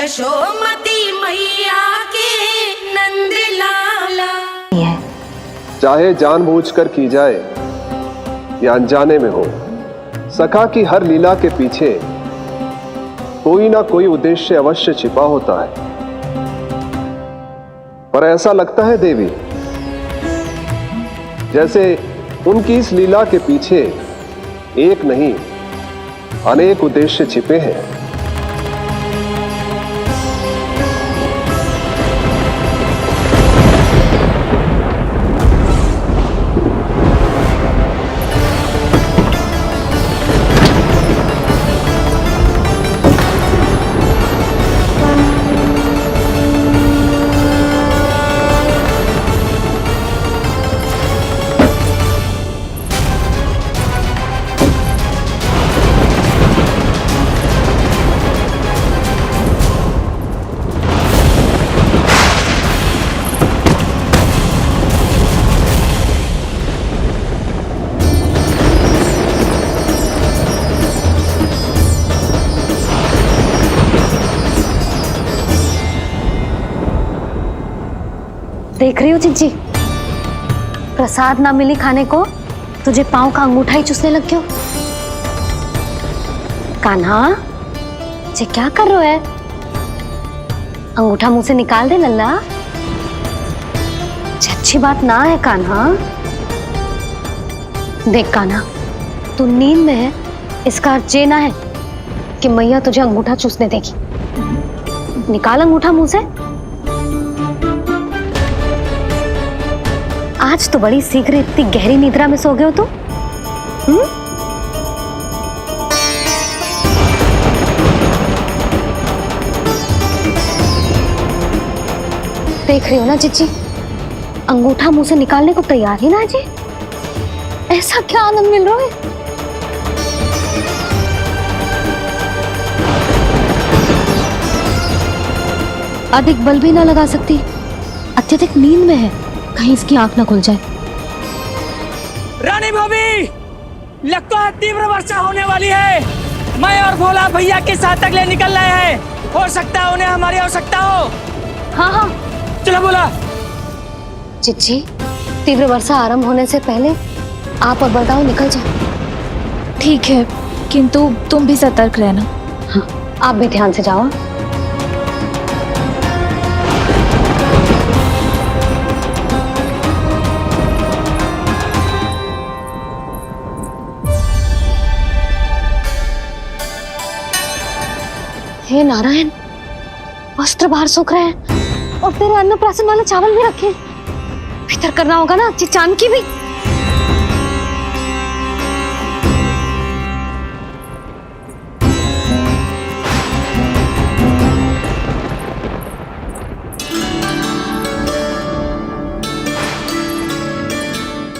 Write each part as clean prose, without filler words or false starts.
यशोमती मैया के नंद लाला। चाहे जानबूझकर की जाए या अनजाने में हो, सखा की हर लीला के पीछे कोई ना कोई उद्देश्य अवश्य छिपा होता है। पर ऐसा लगता है देवी, जैसे उनकी इस लीला के पीछे एक नहीं अनेक उद्देश्य छिपे हैं। देख रही हो चिज्जी, प्रसाद ना मिली खाने को, तुझे पांव का अंगूठा ही चूसने लग गयो। कान्हा, ये क्या कर रहे हो है? अंगूठा मुंह से निकाल दे लल्ला। अच्छी बात ना है कान्हा। देख कान्हा, तू नींद में है, इसका अर्थ ये ना है कि मैया तुझे अंगूठा चूसने देगी। निकाल अंगूठा मुंह से। आज तो बड़ी शीघ्र इतनी गहरी निद्रा में सो गए हो तुम। देख रही हो ना चिच्ची, अंगूठा मुंह से निकालने को तैयार ही ना जी। ऐसा क्या आनंद मिल रहा है? अधिक बल भी ना लगा सकती, अत्यधिक नींद में है, कहीं इसकी आंख ना खुल जाए। रानी भाभी, लगता है तीव्र वर्षा होने वाली है। मैं और भोला भैया के साथ अगले निकल रहे हैं। हो सकता है उन्हें हमारी आवश्यकता हो। हाँ हाँ, चलो बोला। चिच्ची, तीव्र वर्षा आरंभ होने से पहले आप और बलदाऊ निकल जाओ। ठीक है, किंतु तुम भी सतर्क रहना। हाँ, आप भी ध्यान से जाओ। हे नारायण, वस्त्र बाहर सूख रहे हैं और तेरे अन्नप्राशन वाले चावल भी रखे। भीतर करना होगा ना अच्छी चांद की भी।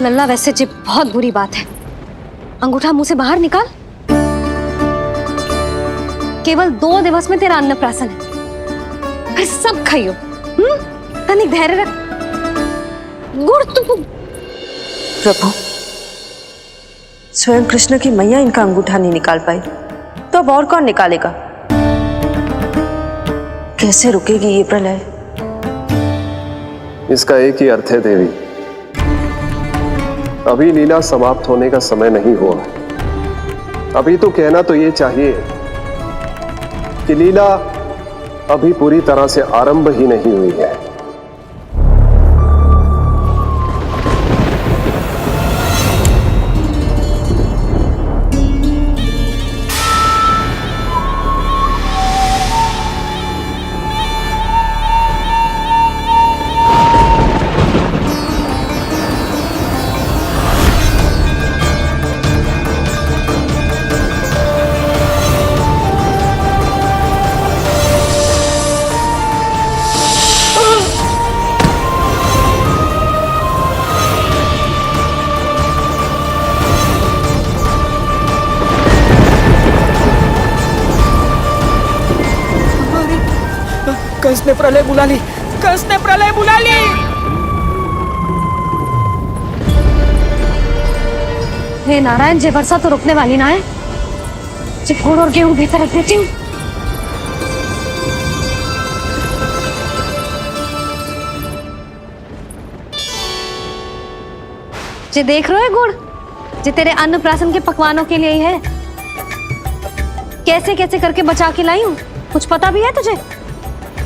लल्ला, वैसे जी बहुत बुरी बात है। अंगूठा मुंह से बाहर निकाल। केवल 2 दिवस में तेरा अन्नप्राशन है, फिर सब खाइयो। तनिक धैर्य रख। गुड़ तो प्रभु, स्वयं कृष्ण की मैया इनका अंगूठा नहीं निकाल पाई, तो अब और कौन निकालेगा? कैसे रुकेगी ये प्रलय? इसका एक ही अर्थ है देवी, अभी लीला समाप्त होने का समय नहीं हुआ। अभी तो कहना तो ये चाहिए कि लीला अभी पूरी तरह से आरंभ ही नहीं हुई है। कंस ने प्रलय बुला ली, कंस ने प्रलय बुला ली। हे नारायण, जे वर्षा तो रुकने वाली ना है। जे गुड़ और गेहूं भीतर रख देती हूँ। जे देख रहे हो गुड़, जे तेरे अन्नप्राशन के पकवानों के लिए ही है। कैसे कैसे करके बचा के लाई हूँ, कुछ पता भी है तुझे?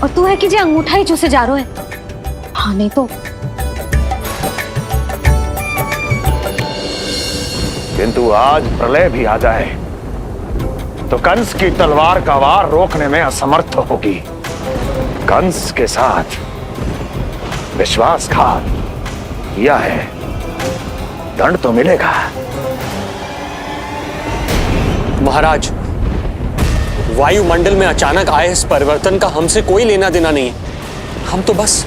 और तू है कि जे अंगूठा ही चूसे जा रहा है। हाँ नहीं तो। किंतु आज प्रलय भी आ जाए तो कंस की तलवार का वार रोकने में असमर्थ होगी। कंस के साथ विश्वासघात किया है, दंड तो मिलेगा। महाराज, वायुमंडल में अचानक आए इस परिवर्तन का हमसे कोई लेना देना नहीं है। हम तो बस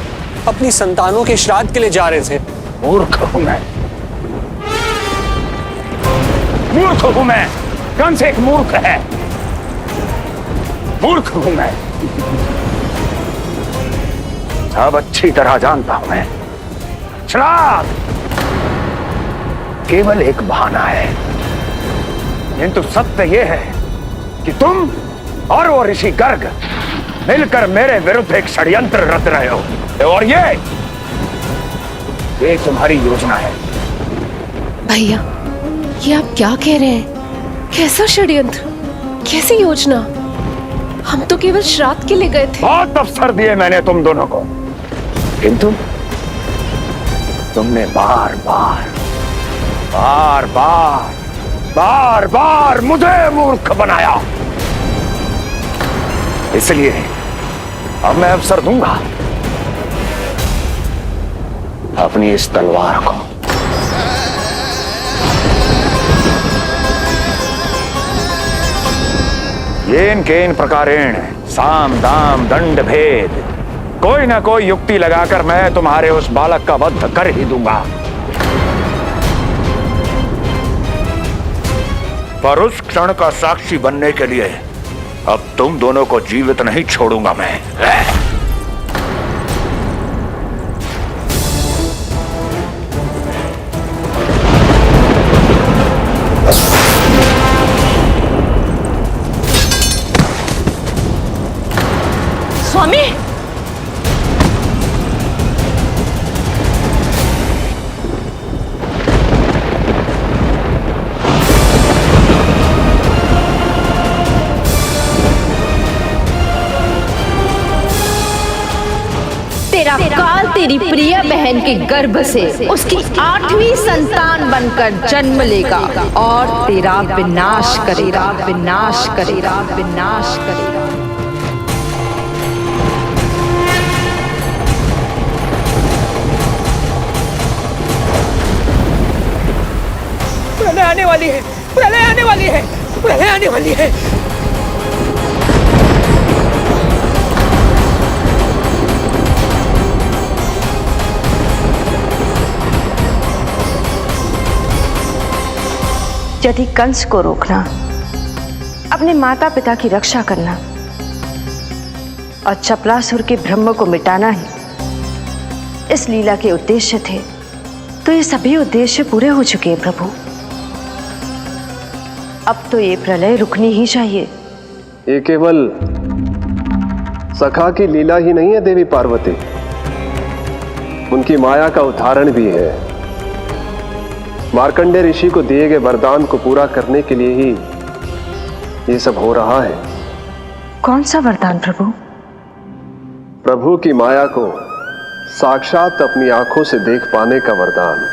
अपनी संतानों के श्राद्ध के लिए जा रहे थे। मूर्ख हूं मैं, मूर्ख हूं मैं। कंस एक मूर्ख है, मूर्ख हूं मैं। सब अच्छी तरह जानता हूं मैं। श्राद्ध केवल एक बहाना है, किंतु सत्य यह है कि तुम और वो ऋषि गर्ग मिलकर मेरे विरुद्ध एक षड्यंत्र रच रहे हो, और ये तुम्हारी योजना है। भैया, ये आप क्या कह रहे हैं? कैसा षड्यंत्र, कैसी योजना? हम तो केवल श्राद्ध के लिए गए थे। बहुत अवसर दिए मैंने तुम दोनों को, किंतु तुमने बार बार मुझे मूर्ख बनाया। इसलिए अब मैं अवसर दूंगा अपनी इस तलवार को। येन केन प्रकारेण साम दाम दंड भेद, कोई ना कोई युक्ति लगाकर मैं तुम्हारे उस बालक का वध कर ही दूंगा। पर उस क्षण का साक्षी बनने के लिए अब तुम दोनों को जीवित नहीं छोड़ूंगा मैं। स्वामी, तेरा काल तेरी प्रिय बहन के गर्भ से उसकी 8वीं संतान बनकर जन्म लेगा और तेरा विनाश करेगा, विनाश करेगा, विनाश करेगा। प्रलय आने वाली है, प्रलय आने वाली है, प्रलय आने वाली है। यदि कंस को रोकना, अपने माता पिता की रक्षा करना और चपलासुर के ब्रह्म को मिटाना ही इस लीला के उद्देश्य थे, तो ये सभी उद्देश्य पूरे हो चुके हैं प्रभु। अब तो ये प्रलय रुकनी ही चाहिए। ये केवल सखा की लीला ही नहीं है देवी पार्वती, उनकी माया का उदाहरण भी है। मार्कंडेय ऋषि को दिए गए वरदान को पूरा करने के लिए ही ये सब हो रहा है। कौन सा वरदान प्रभु? प्रभु की माया को साक्षात अपनी आंखों से देख पाने का वरदान।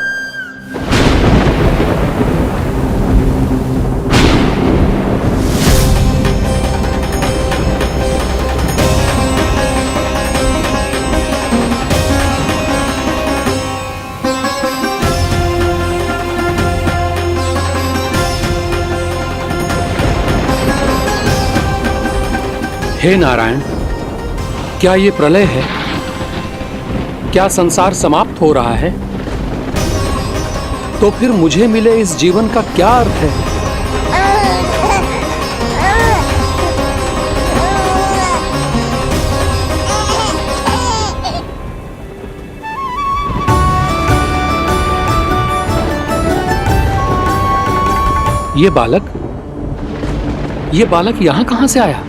हे नारायण, क्या ये प्रलय है? क्या संसार समाप्त हो रहा है? तो फिर मुझे मिले इस जीवन का क्या अर्थ है? ये बालक यहां कहां से आया?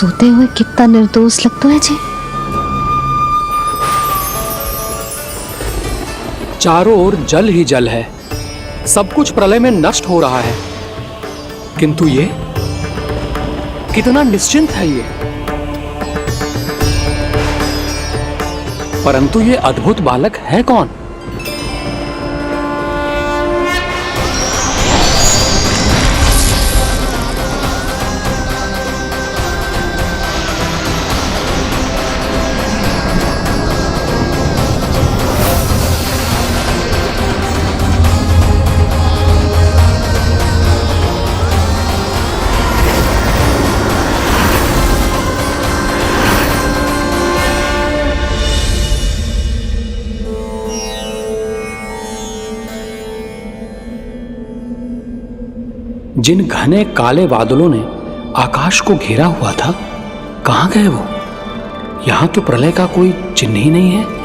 सोते हुए कितना निर्दोष लगता है जी। चारों ओर जल ही जल है, सब कुछ प्रलय में नष्ट हो रहा है, किंतु ये कितना निश्चिंत है ये। परंतु ये अद्भुत बालक है कौन? जिन घने काले बादलों ने आकाश को घेरा हुआ था, कहां गए वो? यहां तो प्रलय का कोई चिन्ह ही नहीं है।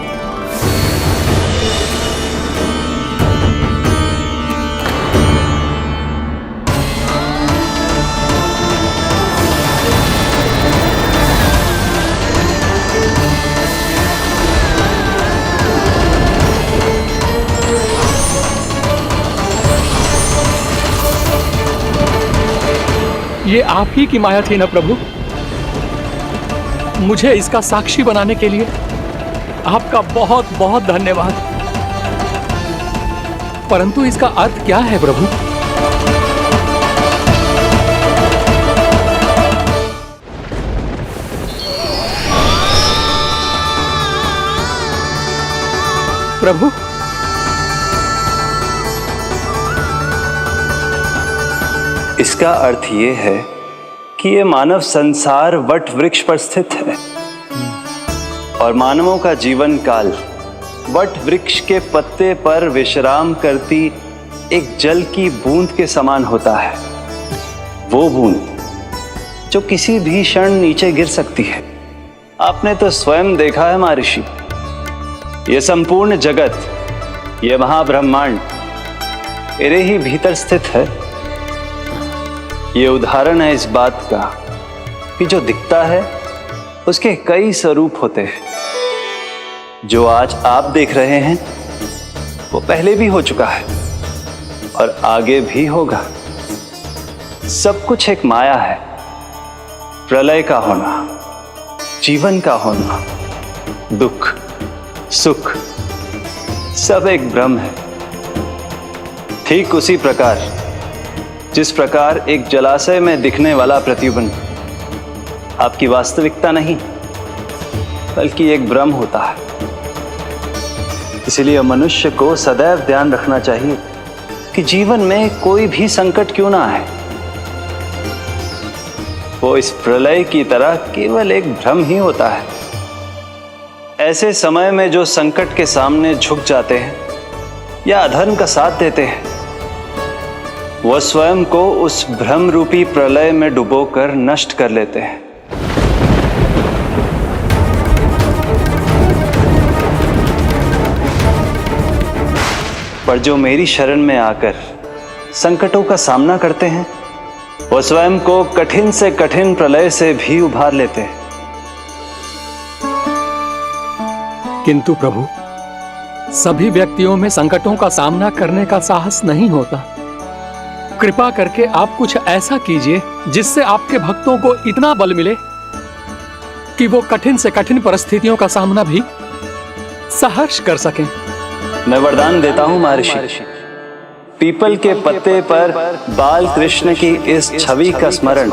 ये आप ही की माया थी ना प्रभु? मुझे इसका साक्षी बनाने के लिए आपका बहुत बहुत धन्यवाद। परंतु इसका अर्थ क्या है प्रभु? प्रभु, इसका अर्थ ये है कि ये मानव संसार वट वृक्ष पर स्थित है और मानवों का जीवन काल वट वृक्ष के पत्ते पर विश्राम करती एक जल की बूंद के समान होता है। वो बूंद जो किसी भी क्षण नीचे गिर सकती है। आपने तो स्वयं देखा है महर्षि, ये संपूर्ण जगत, ये महाब्रह्मांड मेरे ही भीतर स्थित है। ये उदाहरण है इस बात का कि जो दिखता है उसके कई स्वरूप होते हैं। जो आज आप देख रहे हैं वो पहले भी हो चुका है और आगे भी होगा। सब कुछ एक माया है। प्रलय का होना, जीवन का होना, दुख, सुख, सब एक भ्रम है। ठीक उसी प्रकार जिस प्रकार एक जलाशय में दिखने वाला प्रतिबिंब आपकी वास्तविकता नहीं बल्कि एक भ्रम होता है। इसलिए मनुष्य को सदैव ध्यान रखना चाहिए कि जीवन में कोई भी संकट क्यों ना आए, वो इस प्रलय की तरह केवल एक भ्रम ही होता है। ऐसे समय में जो संकट के सामने झुक जाते हैं या अधर्म का साथ देते हैं, वह स्वयं को उस भ्रम रूपी प्रलय में डुबोकर नष्ट कर लेते हैं। पर जो मेरी शरण में आकर संकटों का सामना करते हैं, वह स्वयं को कठिन से कठिन प्रलय से भी उभार लेते हैं। किंतु प्रभु, सभी व्यक्तियों में संकटों का सामना करने का साहस नहीं होता। कृपा करके आप कुछ ऐसा कीजिए जिससे आपके भक्तों को इतना बल मिले कि वो कठिन से कठिन परिस्थितियों का सामना भी सहर्ष कर सकें। मैं वरदान देता हूं महर्षि, पीपल के पत्ते पर बाल कृष्ण की इस छवि का स्मरण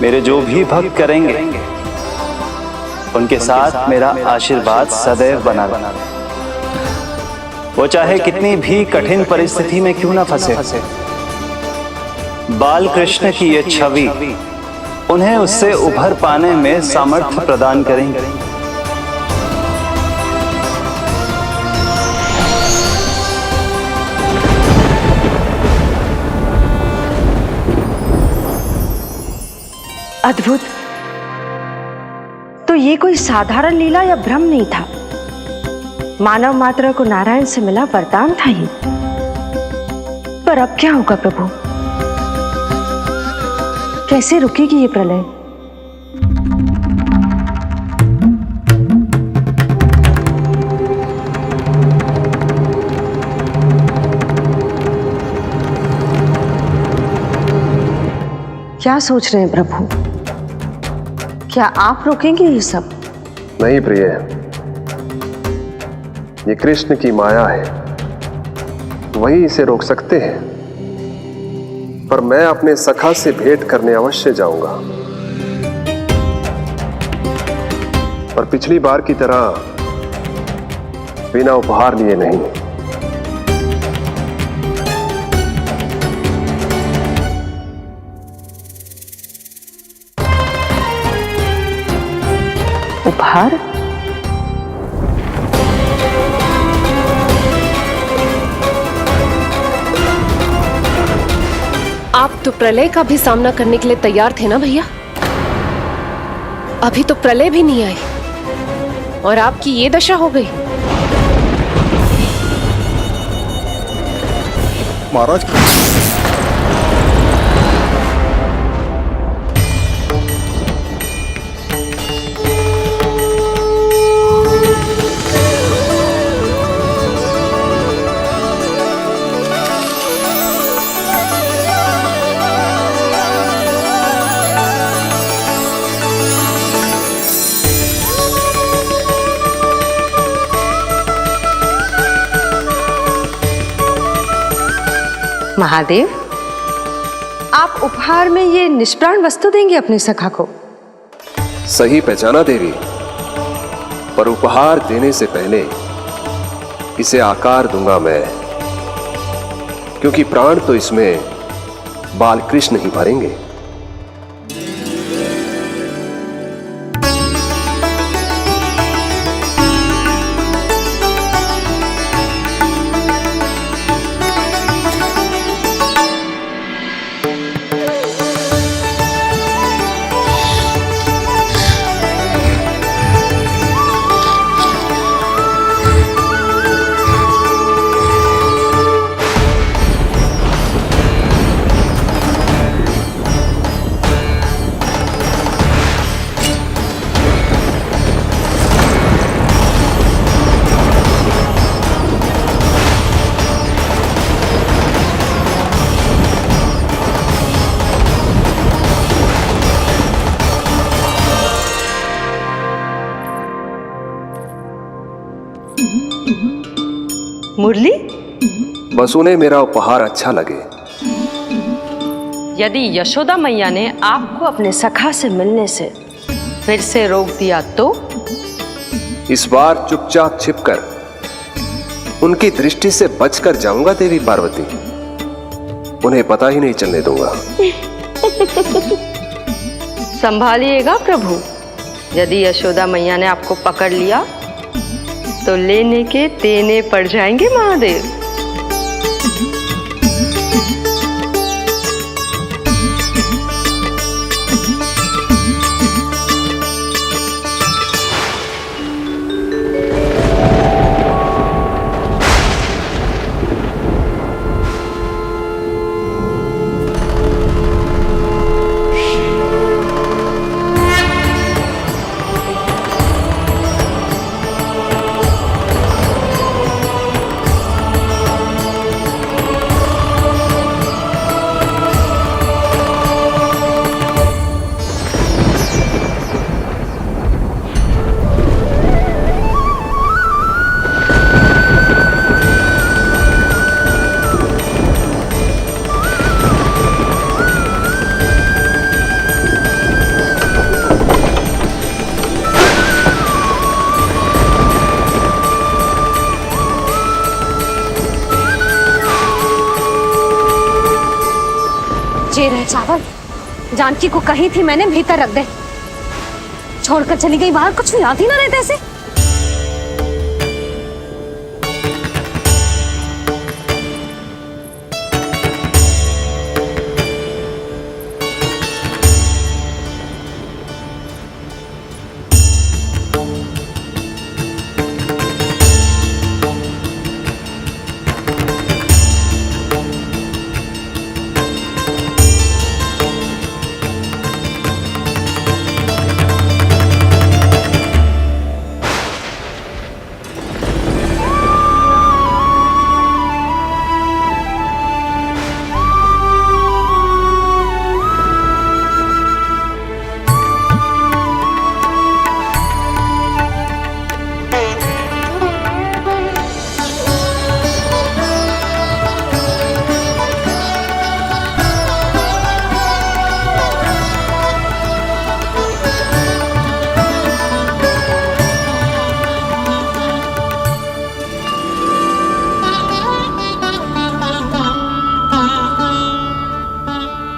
मेरे जो भी भक्त करेंगे उनके साथ मेरा आशीर्वाद सदैव बना रहना। वो चाहे कितनी भी कठिन परिस्थिति में क्यों ना फंसे, बाल कृष्ण की ये छवि उन्हें उससे उभर पाने में सामर्थ्य प्रदान करेंगे। अद्भुत। तो ये कोई साधारण लीला या भ्रम नहीं था, मानव मात्र को नारायण से मिला वरदान था ही। पर अब क्या होगा प्रभु? कैसे रुकेगी ये प्रलय? क्या सोच रहे हैं प्रभु? क्या आप रोकेंगे ये सब? नहीं प्रिय, ये कृष्ण की माया है, वही इसे रोक सकते हैं। पर मैं अपने सखा से भेंट करने अवश्य जाऊंगा, और पिछली बार की तरह बिना उपहार लिए नहीं। उपहार? आप तो प्रलय का भी सामना करने के लिए तैयार थे ना भैया? अभी तो प्रलय भी नहीं आई और आपकी ये दशा हो गई। महाराज, महादेव, आप उपहार में ये निष्प्राण वस्तु देंगे अपने सखा को? सही पहचाना देवी, पर उपहार देने से पहले इसे आकार दूंगा मैं, क्योंकि प्राण तो इसमें बाल कृष्ण ही भरेंगे। मुरली? बस उन्हें मेरा उपहार अच्छा लगे। यदि यशोदा मैया ने आपको अपने सखा से मिलने से फिर से रोक दिया तो? इस बार चुपचाप छिपकर उनकी दृष्टि से बचकर जाऊंगा देवी पार्वती, उन्हें पता ही नहीं चलने दूंगा। संभालिएगा प्रभु, यदि यशोदा मैया ने आपको पकड़ लिया तो लेने के देने पड़ जाएंगे महादेव। जे रहे चावल जानकी को कही थी मैंने भीतर रख दे, छोड़कर चली गई बाहर, कुछ याद ही ना रहते ऐसे।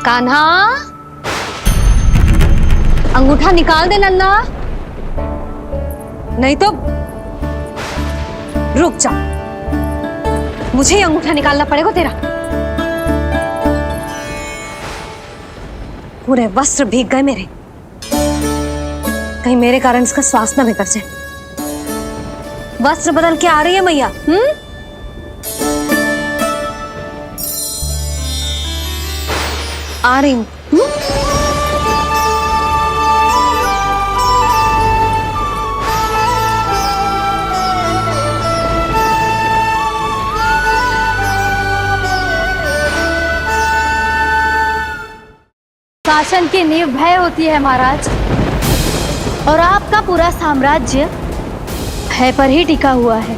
कान्हा, अंगूठा निकाल दे नन्ना, नहीं तो रुक जा, मुझे ही अंगूठा निकालना पड़ेगा तेरा। पूरे वस्त्र भीग गए मेरे, कहीं मेरे कारण इसका श्वास न बिगड़ जाए। वस्त्र बदल के आ रही है मैया। आ रही हूं। शासन की नींव भय होती है महाराज, और आपका पूरा साम्राज्य भय पर ही टिका हुआ है।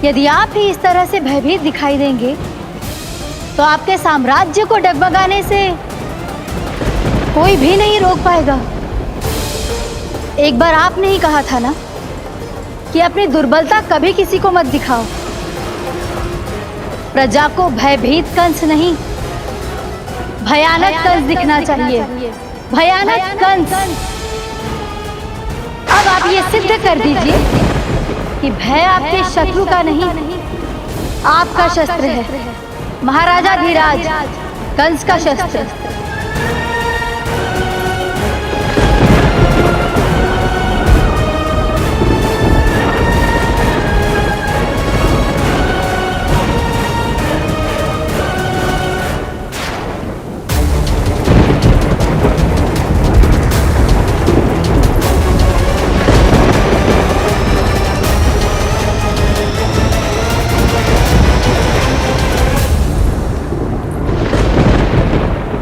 यदि आप ही इस तरह से भयभीत दिखाई देंगे तो आपके साम्राज्य को डगमगाने से कोई भी नहीं रोक पाएगा। एक बार आपने ही कहा था ना कि अपनी दुर्बलता कभी किसी को मत दिखाओ। प्रजा को भयभीत कंस नहीं, भयानक कंस दिखना चाहिए, भयानक कंस। अब आप ये सिद्ध कर दीजिए कि भय आपके शत्रु का नहीं, आपका शस्त्र है, महाराजा धीराज, कंस का शस्त्र।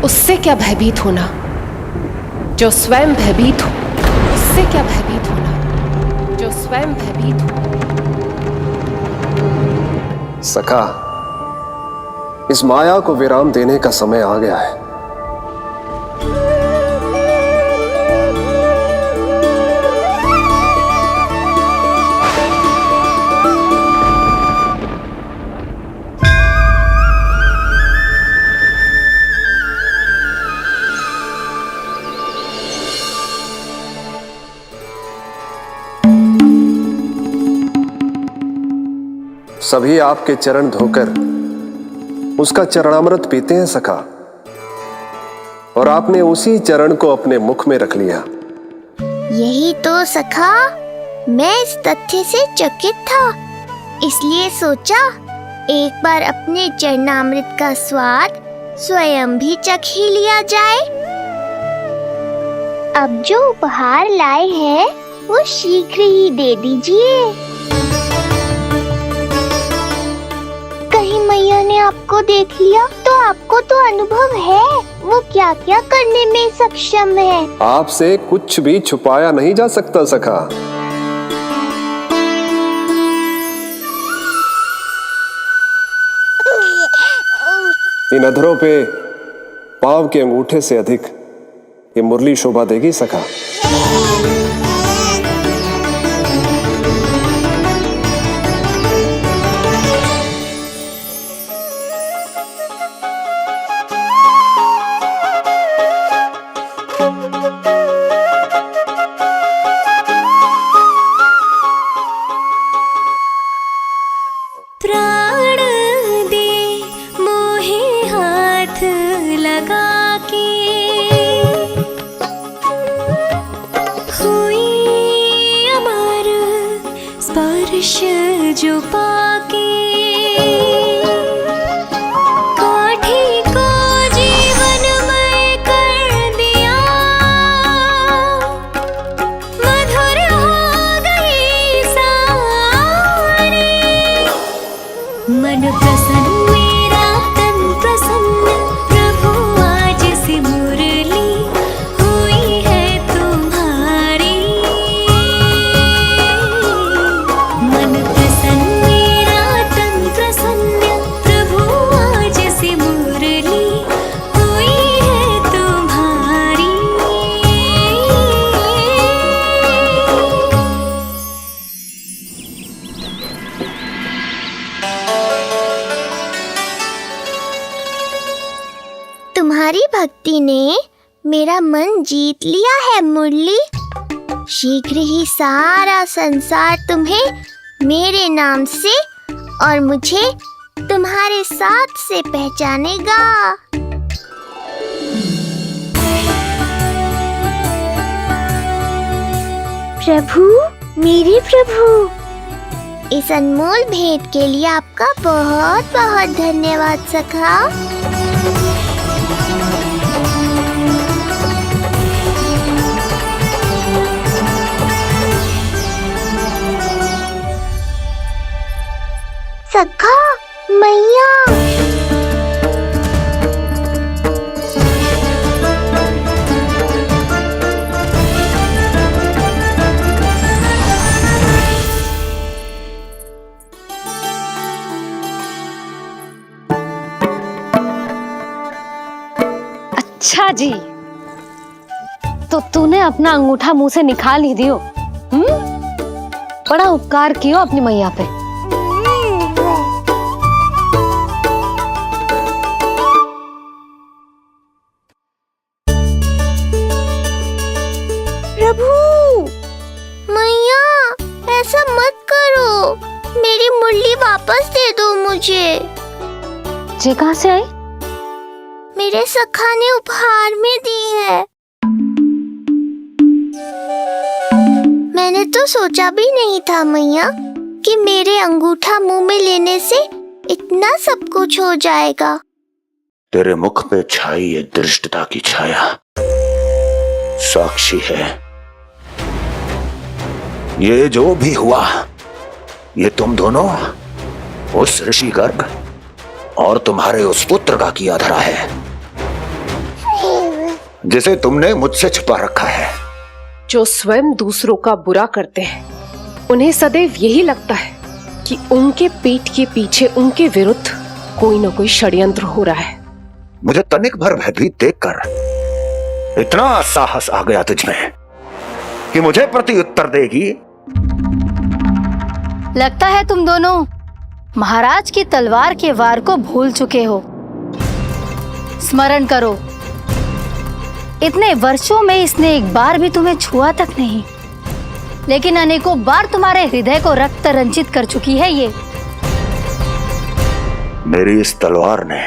उससे क्या भयभीत होना जो स्वयं भयभीत हो, उससे क्या भयभीत होना जो स्वयं भयभीत हो। सखा, इस माया को विराम देने का समय आ गया है। सभी आपके चरण धोकर उसका चरणामृत पीते हैं सखा, और आपने उसी चरण को अपने मुख में रख लिया। यही तो सखा, मैं इस तथ्य से चकित था, इसलिए सोचा एक बार अपने चरणामृत का स्वाद स्वयं भी चख ही लिया जाए। अब जो उपहार लाए हैं वो शीघ्र ही दे दीजिए। कहीं मैया ने आपको देख लिया तो आपको तो अनुभव है वो क्या क्या करने में सक्षम है। आपसे कुछ भी छुपाया नहीं जा सकता सखा। इन अधरों पे पांव के अंगूठे से अधिक ये मुरली शोभा देगी सखा। प्राण दे मोहे हाथ लगा के, हुई अमर स्पर्श जो पाके, काठी को जीवनमय कर दिया, मधुर हो गई सारी। मन प्रसन्न मेरा तन प्रसन्न, प्रभु आज से मुरली हुई है तुम्हारी। मन प्रसन्न मेरा तन प्रसन्न, तुम्हारी भक्ति ने मेरा मन जीत लिया है मुरली। शीघ्र ही सारा संसार तुम्हें मेरे नाम से और मुझे तुम्हारे साथ से पहचानेगा। प्रभु, मेरे प्रभु, इस अनमोल भेंट के लिए आपका बहुत बहुत धन्यवाद सखा। सखा, मैया। अच्छा जी, तो तूने अपना अंगूठा मुंह से निकाल ही दियो। बड़ा उपकार कियो अपनी मैया पे। प्रभु, मैया, ऐसा मत करो। मेरी मुरली वापस दे दो मुझे। ये कहाँ से आई? मेरे सखा ने उपहार में दी है। मैंने तो सोचा भी नहीं था मैया कि मेरे अंगूठा मुंह में लेने से इतना सब कुछ हो जाएगा। तेरे मुख पे छाई ये दृष्टता की छाया साक्षी है। ये जो भी हुआ, ये तुम दोनों, उस ऋषि गर्ग और तुम्हारे उस पुत्र का किया धरा है, जिसे तुमने मुझसे छुपा रखा है। जो स्वयं दूसरों का बुरा करते हैं, उन्हें सदैव यही लगता है कि उनके पीठ के पीछे उनके विरुद्ध कोई न कोई षड्यंत्र हो रहा है। मुझे तनिक भर भयभीत देखकर इतना साहस आ गया तुझमें कि मुझे प्रति उत्तर देगी। लगता है तुम दोनों महाराज की तलवार के वार को भूल चुके हो। स्मरण करो, इतने वर्षों में इसने एक बार भी तुम्हें छुआ तक नहीं, लेकिन अनेकों बार तुम्हारे हृदय को रक्त रंजित कर चुकी है ये। मेरी इस तलवार ने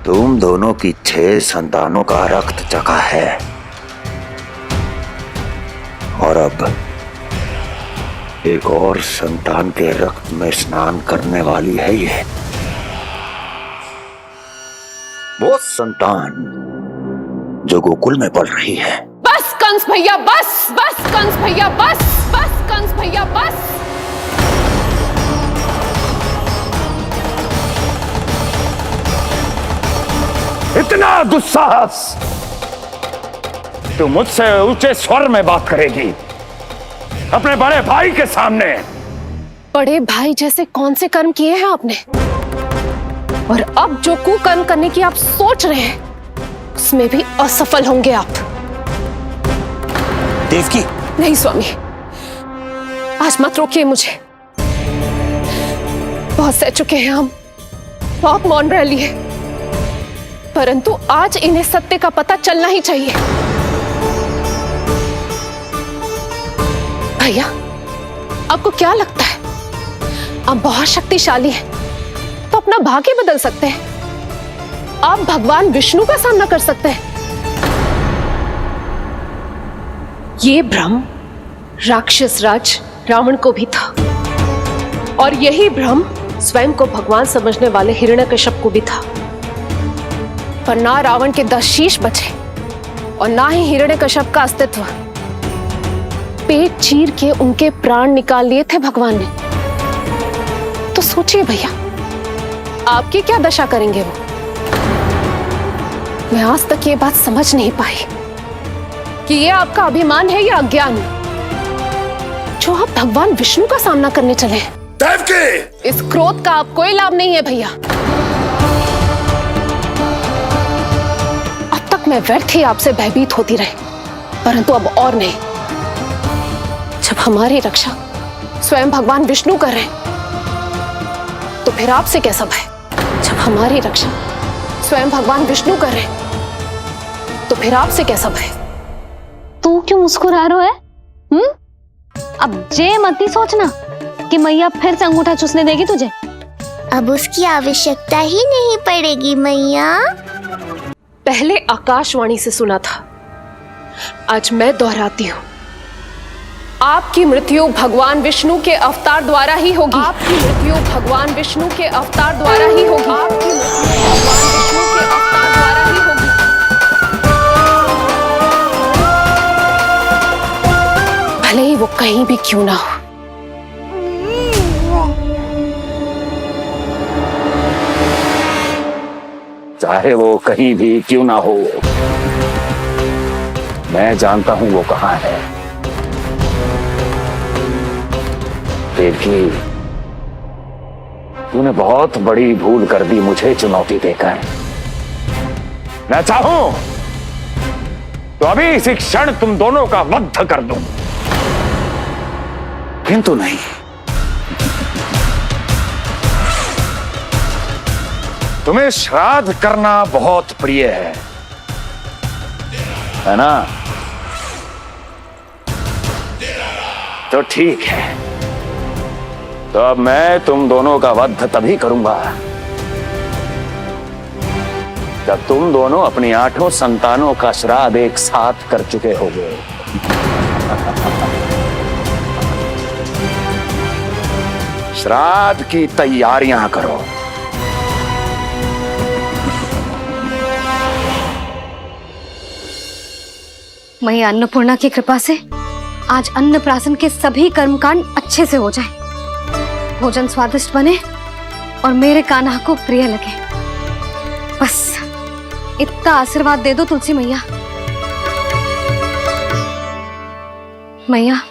तुम दोनों की 6 संतानों का रक्त चखा है, और अब एक और संतान के रक्त में स्नान करने वाली है ये। वो संतान जो गोकुल में पल रही है। बस कंस भैया, बस बस कंस भैया, बस बस कंस भैया, बस। इतना दुस्साहस! तू मुझसे ऊंचे स्वर में बात करेगी अपने बड़े भाई के सामने? बड़े भाई जैसे कौन से कर्म किए हैं आपने? और अब जो कुकर्म करने की आप सोच रहे हैं, उसमें भी असफल होंगे आप। देवकी! नहीं स्वामी, आज मत रोकिए मुझे। बहुत सह चुके हैं हम, बहुत मौन रह लिए, परंतु आज इन्हें सत्य का पता चलना ही चाहिए। भैया, आपको क्या लगता है आप बहुत शक्तिशाली हैं, तो अपना भाग्य बदल सकते हैं? आप भगवान विष्णु का सामना कर सकते हैं। ये भ्रम राक्षस राज रावण को भी था, और यही भ्रम स्वयं को भगवान समझने वाले हिरण्यकश्यप को भी था। पर ना रावण के 10 शीश बचे और ना ही हिरण्यकश्यप का अस्तित्व। पेट चीर के उनके प्राण निकाल लिए थे भगवान ने। तो सोचिए भैया, आपकी क्या दशा करेंगे वो? मैं आज तक ये बात समझ नहीं पाई कि ये आपका अभिमान है या अज्ञान, जो आप भगवान विष्णु का सामना करने चले हैं। देवकी! इस क्रोध का आप कोई लाभ नहीं है भैया। अब तक मैं व्यर्थ ही आपसे भयभीत होती रही, परंतु अब और नहीं। जब हमारी रक्षा स्वयं भगवान विष्णु कर रहे हैं, तो फिर आपसे कैसा भय? जब हमारी रक्षा स्वयं भगवान विष्णु कर रहे, तो फिर आपसे कैसा भय? तू क्यों मुस्कुरा रहा है? अब जे मत ही सोचना कि मैया फिर से अंगूठा चूसने देगी तुझे। अब उसकी आवश्यकता ही नहीं पड़ेगी मैया। पहले आकाशवाणी से सुना था, आज मैं दोहराती हूं, आपकी मृत्यु भगवान विष्णु के अवतार द्वारा ही होगी। आपकी मृत्यु भगवान विष्णु के अवतार द्वारा ही होगी। आपकी मृत्यु भगवान विष्णु के अवतार द्वारा ही होगी। भले ही वो कहीं भी क्यों ना हो। चाहे वो कहीं भी क्यों ना हो, मैं जानता हूं वो कहां है। देवकी, तूने बहुत बड़ी भूल कर दी मुझे चुनौती देकर। मैं चाहूं तो अभी इसी क्षण तुम दोनों का वध कर दूं, किंतु नहीं। तुम्हें श्राद्ध करना बहुत प्रिय है ना? तो ठीक है, तो अब मैं तुम दोनों का वध तभी करूंगा जब तुम दोनों अपनी 8 संतानों का श्राद्ध एक साथ कर चुके होगे। श्राद्ध की तैयारियां करो। मैया अन्नपूर्णा की कृपा से आज अन्नप्राशन के सभी कर्मकांड अच्छे से हो जाए, भोजन स्वादिष्ट बने और मेरे कान्हा को प्रिय लगे। बस इतना आशीर्वाद दे दो तुलसी मैया। मैया,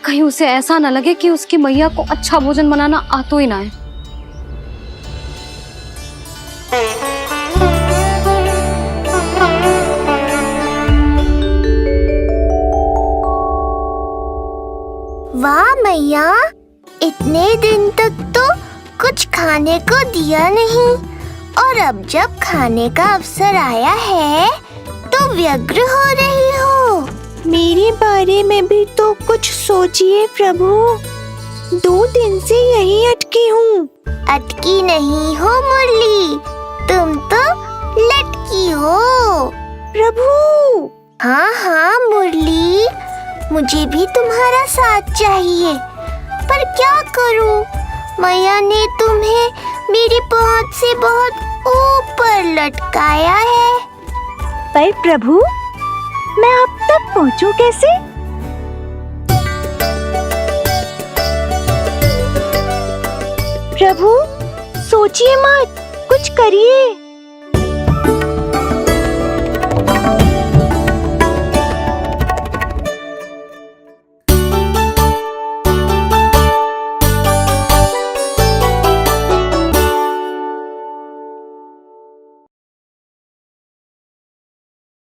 कहीं उसे ऐसा ना लगे कि उसकी मैया को अच्छा भोजन बनाना आता ही ना है। वाह मैया, इतने दिन तक तो कुछ खाने को दिया नहीं, और अब जब खाने का अवसर आया है तो व्यग्र हो रही हो। मेरे बारे में भी तो कुछ सोचिए प्रभु। 2 दिन से यहीं अटकी हूँ। अटकी नहीं हो मुरली, तुम तो लटकी हो प्रभु। हाँ हाँ मुरली, मुझे भी तुम्हारा साथ चाहिए, पर क्या करूं? मैया ने तुम्हें मेरी पहुंच से बहुत ऊपर लटकाया है। पर प्रभु, मैं अब तक पहुंचूं कैसे? प्रभु, सोचिए मत, कुछ करिए।